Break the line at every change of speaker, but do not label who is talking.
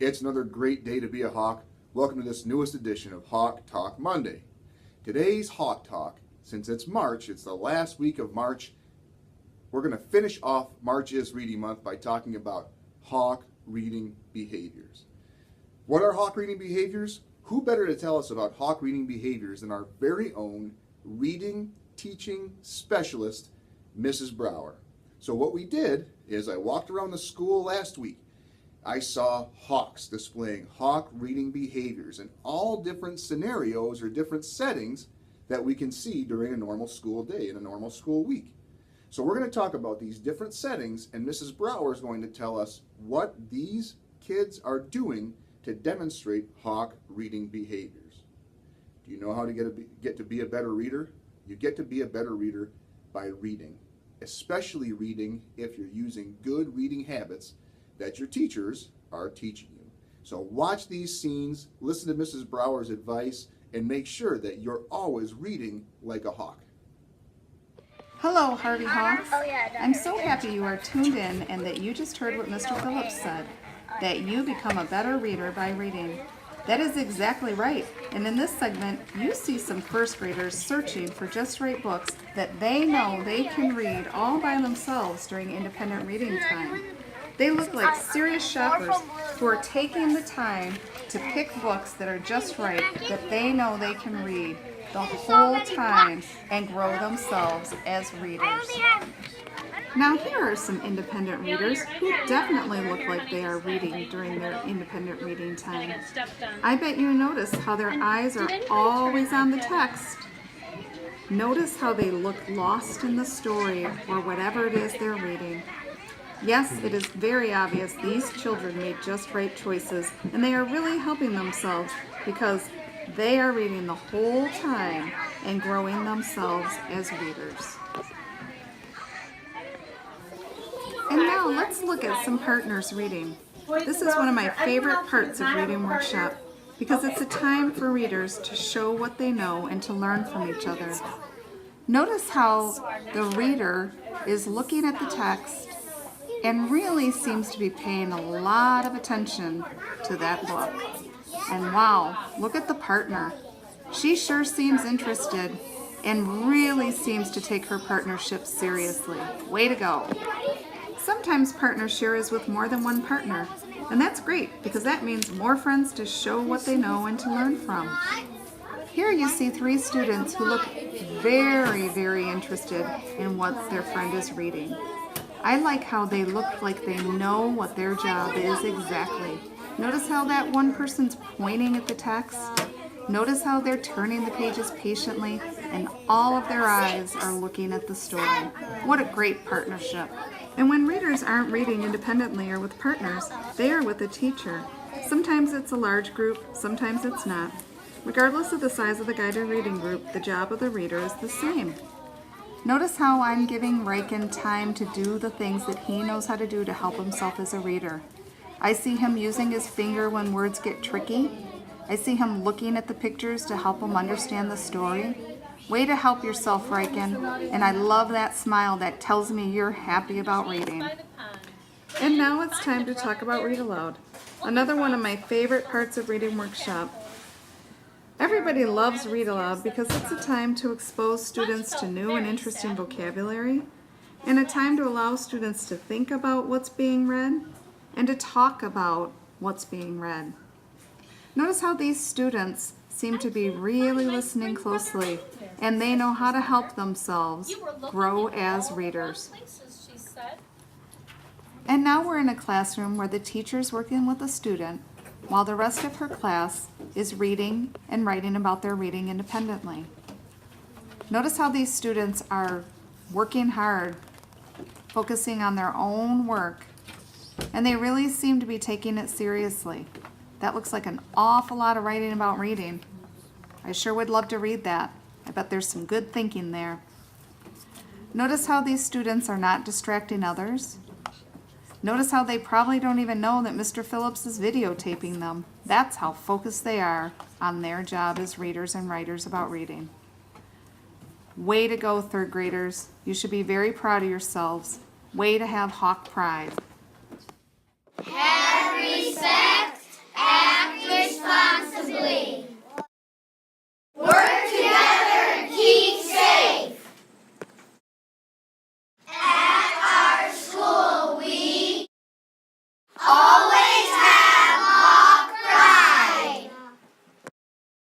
It's another great day to be a Hawk. Welcome to this newest edition of Hawk Talk Monday. Today's Hawk Talk, since it's March, it's the last week of March, we're going to finish off March is Reading Month by talking about Hawk reading behaviors. What are Hawk reading behaviors? Who better to tell us about Hawk reading behaviors than our very own reading teaching specialist, Mrs. Brower. So what we did is I walked around the school last week. I saw Hawks displaying Hawk reading behaviors in all different scenarios or different settings that we can see during a normal school day, in a normal school week. So we're going to talk about these different settings, and Mrs. Brower is going to tell us what these kids are doing to demonstrate Hawk reading behaviors. Do you know how to get to be a better reader? You get to be a better reader by reading, especially reading if you're using good reading habits that your teachers are teaching you. So watch these scenes, listen to Mrs. Brower's advice, and make sure that you're always reading like a hawk.
Hello, Harvey Hawks. I'm so happy you are tuned in and that you just heard what Mr. Phillips said, that you become a better reader by reading. That is exactly right. And in this segment, you see some first graders searching for just right books that they know they can read all by themselves during independent reading time. They look like serious shoppers who are taking the time to pick books that are just right, that they know they can read the whole time and grow themselves as readers. Now here are some independent readers who definitely look like they are reading during their independent reading time. I bet you notice how their eyes are always on the text. Notice how they look lost in the story or whatever it is they're reading. Yes, it is very obvious these children made just right choices, and they are really helping themselves because they are reading the whole time and growing themselves as readers. And now let's look at some partners reading. This is one of my favorite parts of Reading Workshop because it's a time for readers to show what they know and to learn from each other. Notice how the reader is looking at the text and really seems to be paying a lot of attention to that book. And wow, look at the partner. She sure seems interested and really seems to take her partnership seriously. Way to go. Sometimes partner share is with more than one partner, and that's great because that means more friends to show what they know and to learn from. Here you see three students who look very, very interested in what their friend is reading. I like how they look like they know what their job is exactly. Notice how that one person's pointing at the text. Notice how they're turning the pages patiently and all of their eyes are looking at the story. What a great partnership. And when readers aren't reading independently or with partners, they are with a teacher. Sometimes it's a large group, sometimes it's not. Regardless of the size of the guided reading group, the job of the reader is the same. Notice how I'm giving Riken time to do the things that he knows how to do to help himself as a reader. I see him using his finger when words get tricky. I see him looking at the pictures to help him understand the story. Way to help yourself, Riken. And I love that smile that tells me you're happy about reading. And now it's time to talk about Read Aloud. Another one of my favorite parts of Reading Workshop. Everybody loves Read Aloud because it's a time to expose students to new and interesting vocabulary, and a time to allow students to think about what's being read and to talk about what's being read. Notice how these students seem to be really listening closely, and they know how to help themselves grow as readers. And now we're in a classroom where the teacher's working with a student while the rest of her class is reading and writing about their reading independently. Notice how these students are working hard, focusing on their own work, and they really seem to be taking it seriously. That looks like an awful lot of writing about reading. I sure would love to read that. I bet there's some good thinking there. Notice how these students are not distracting others. Notice how they probably don't even know that Mr. Phillips is videotaping them. That's how focused they are on their job as readers and writers about reading. Way to go, third graders. You should be very proud of yourselves. Way to have Hawk pride.